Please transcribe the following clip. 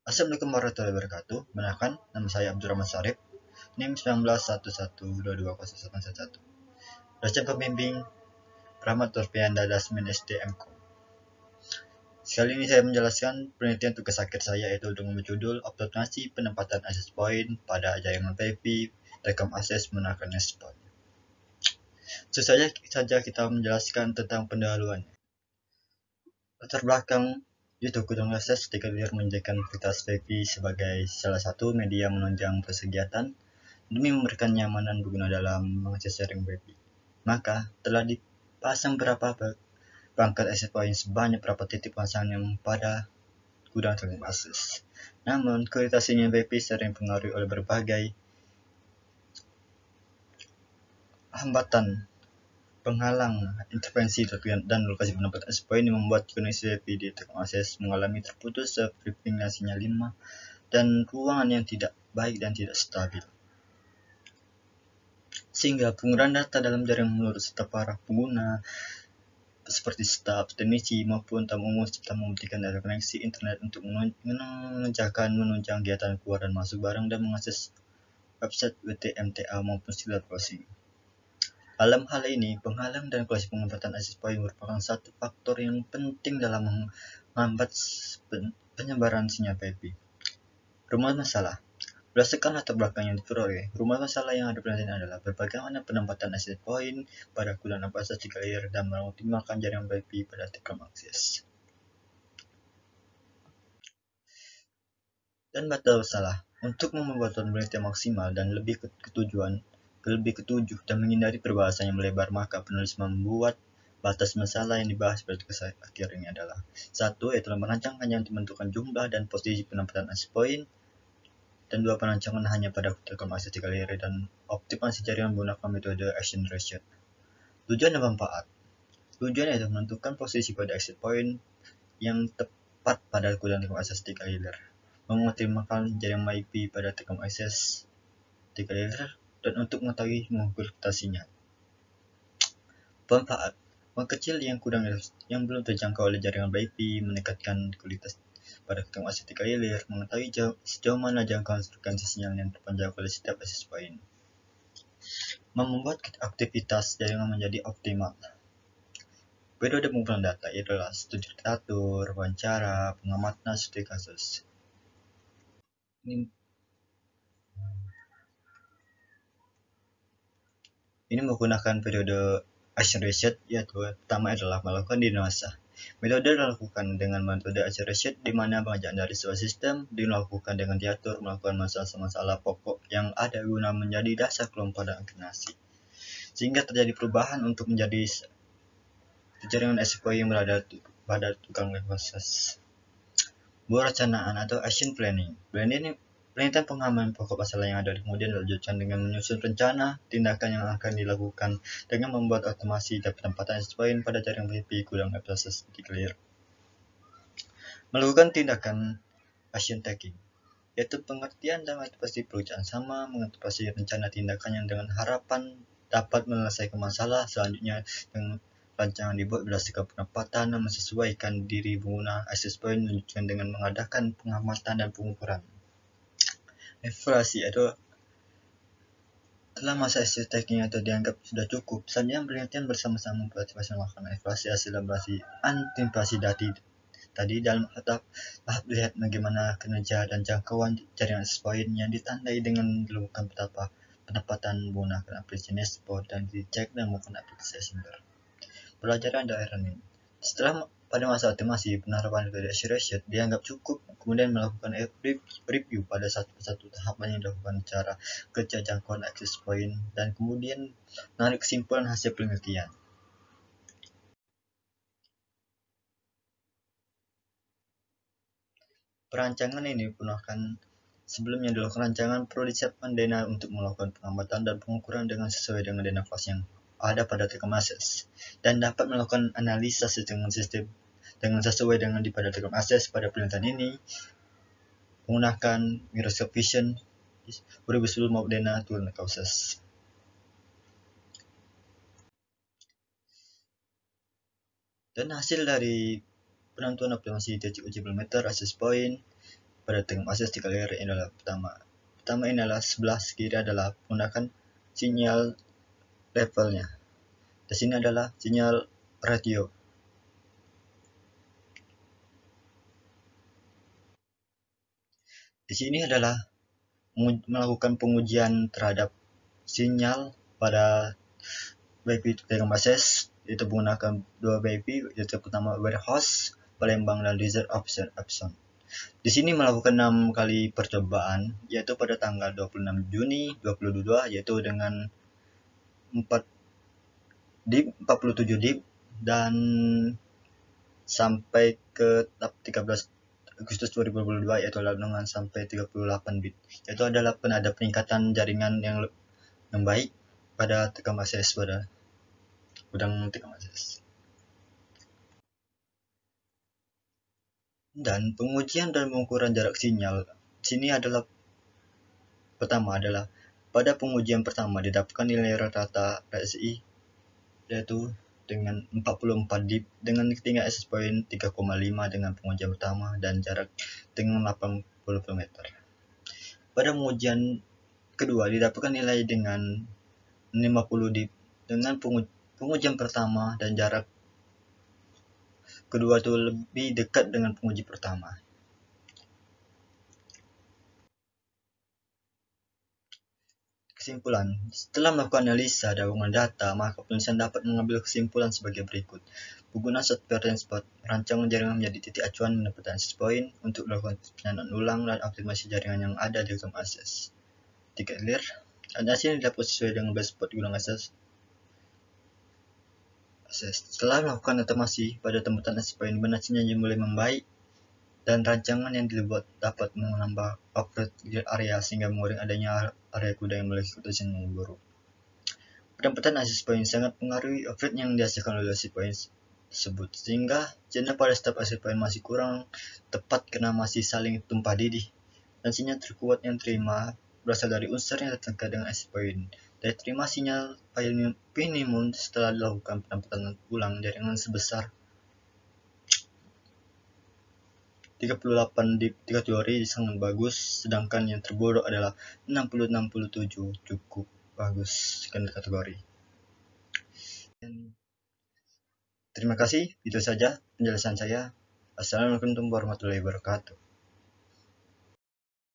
Assalamualaikum warahmatullahi wabarakatuh. Mengenalkan, nama saya Abdurrahman Syarif, NIM 1911220111. Dosen pembimbing Rahmat Turfianda Dasmin SDMko. Sekali ini saya menjelaskan penelitian tugas akhir saya, yaitu dengan berjudul optimasi penempatan access point pada jaringan VIP rekam akses menggunakan access point. Saja kita menjelaskan tentang pendahuluannya. Latar belakang YouTube Gudang Akses dikalir menjadikan aktivitas VIP sebagai salah satu media menunjang perkegiatan demi memberikan nyamanan pengguna dalam mengakses jaringan VIP. Maka telah dipasang berapa perangkat access point sebanyak berapa titik pasang yang pada gudang terminal akses. Namun, kualitas sinyal VIP sering dipengaruhi oleh berbagai hambatan penghalang intervensi dan lokasi penempatan access point yang membuat koneksi VIP di terminal akses mengalami terputus sepertinya sinyal 5 dan ruangan yang tidak baik dan tidak stabil. Sehingga penggunaan data dalam jaringan menurut serta para pengguna seperti staf, teknisi, maupun tamu umum serta membuktikan data koneksi internet untuk menunjang kegiatan keluar dan masuk barang dan mengakses website WTMTA maupun signal processing. Dalam hal ini, penghalang dan kualitas penempatan access point merupakan satu faktor yang penting dalam menghambat penyebaran sinyal VIP. Rumus masalah. Berdasarkan latar belakang yang diperoleh, rumah masalah yang ada penelitian adalah bagaimana penempatan access point pada gudang akses di layer dan mengoptimalkan jaringan VIP pada tikam akses. Dan batas salah. Untuk membuat penelitian maksimal dan lebih ketujuh dan menghindari perbahasan yang melebar, maka penulis membuat batas masalah yang dibahas pada tugas akhir ini adalah 1. Yaitu merancangkan yang menentukan jumlah dan posisi penempatan access point, dan 2. Perancangan hanya pada telekom akses 3 layer dan optimasi jaringan menggunakan metode action ratio. Tujuan dan manfaat. Tujuan yaitu menentukan posisi pada access point yang tepat pada gudang telekom akses 3 layer, mengoptimalkan jaringan IP pada telekom akses 3 layer, dan untuk mengetahui mengukurtasinya. Manfaat. Mengkecil yang belum terjangkau oleh jaringan VIP, meningkatkan kualitas pada telekom akses 3 layer, mengetahui sejauh mana jangkauan frekuensi sinyal yang terpanjang oleh setiap access point. Membuat aktivitas jaringan menjadi optimal. Periode pengumpulan data adalah studi literatur, wawancara, pengamatan studi kasus. Ini menggunakan periode action research, yaitu pertama adalah melakukan diagnosa. Metode dilakukan dengan metode action research, di mana pengajaran dari sebuah sistem dilakukan dengan diatur melakukan masalah-masalah pokok yang ada guna menjadi dasar kelompok dan agensi, sehingga terjadi perubahan untuk menjadi jaringan SPO yang berada pada tukang proses. Perencanaan atau action planning. Penelitian pengalaman pokok masalah yang ada, kemudian dilanjutkan dengan menyusun rencana tindakan yang akan dilakukan dengan membuat otomasi dan penempatan access point pada jaringan VIP gudang akses di clear. Melakukan tindakan action taking, yaitu pengertian dan antisipasi pekerjaan sama, mengantisipasi rencana tindakan yang dengan harapan dapat menyelesaikan masalah selanjutnya dengan rancangan dibuat berdasarkan penempatan dan menyesuaikan diri pengguna access point, melanjutkan dengan mengadakan pengamatan dan pengukuran. Evaluasi atau telah masa access taking atau dianggap sudah cukup, selanjutnya penelitian bersama-sama memperhatikan melakukan evaluasi hasil antisipasi tadi dalam tahap lihat bagaimana kinerja dan jangkauan jaringan access point yang ditandai dengan dilakukan penempatan menggunakan aplikasi Nextport dan dicek dan menggunakan aplikasi Assembler. Pelajaran dan learning. Setelah pada masa optimasi, penerapan metode research dianggap cukup, kemudian melakukan review pada satu tahapan yang dilakukan cara kerja jangkauan access point, dan kemudian menarik kesimpulan hasil penelitian. Perancangan ini dipunahkan sebelumnya dilakukan rancangan perlu disiapkan dana untuk melakukan pengamatan dan pengukuran dengan sesuai dengan dana kelas yang ada pada telekom akses, dan dapat melakukan analisa dengan sistem dengan sesuai dengan pada telekom akses. Pada penelitian ini menggunakan Microsoft Vision 2010 maupun dana turun akses. Dan hasil dari penentuan optimasi titik uji parameter access point pada tegang akses 3 layer ini adalah pertama ini adalah sebelah kiri adalah menggunakan sinyal levelnya. Di sini adalah sinyal radio. Di sini adalah melakukan pengujian terhadap sinyal pada WiFi Telekom Access, itu menggunakan dua WiFi, yaitu pertama Warehouse Palembang dan Desert Option. Di sini melakukan 6 kali percobaan, yaitu pada tanggal 26 Juni 2022, yaitu dengan 4 DIP, 47 DIP, dan sampai ke 13 Agustus 2022, yaitu dengan sampai 38 bit. Itu adalah ada peningkatan jaringan yang baik pada Telekom Access, pada gudang Telekom Access. Dan pengujian dan pengukuran jarak sinyal sini adalah pertama adalah pada pengujian pertama didapatkan nilai rata-rata RSI yaitu dengan 44 dip dengan ketinggian access point 3,5 dengan pengujian pertama dan jarak dengan 80 km. Pada pengujian kedua didapatkan nilai dengan 50 dip dengan pengujian pertama dan jarak kedua itu lebih dekat dengan penguji pertama. Kesimpulan, setelah melakukan analisa dan penggabungan data, maka penulisan dapat mengambil kesimpulan sebagai berikut. Penggunaan software transport rancangan jaringan menjadi titik acuan mendapatkan access point untuk melakukan penyanaan ulang dan optimasi jaringan yang ada di Telekom Access. Tiket clear, hasil didapat sesuai dengan best spot gudang access. Setelah melakukan otomasi pada tembusan access point, benarnya mulai membaik dan rancangan yang dibuat dapat menambah upgrade area sehingga mengurangi adanya area kuda yang memiliki keputusan yang buruk. Pendapatan access point sangat mengaruhi upgrade yang dihasilkan oleh access point tersebut, sehingga jika pada setiap access point masih kurang tepat karena masih saling tumpah didih, dan sinyal terkuat yang terima berasal dari unsur yang terdekat dengan access point. Dari terima sinyal minimum setelah dilakukan pendapatan ulang jaringan sebesar 38 di kategori sangat bagus, sedangkan yang terburuk adalah 60-67 cukup bagus kategori. Terima kasih, itu saja penjelasan saya. Assalamualaikum warahmatullahi wabarakatuh.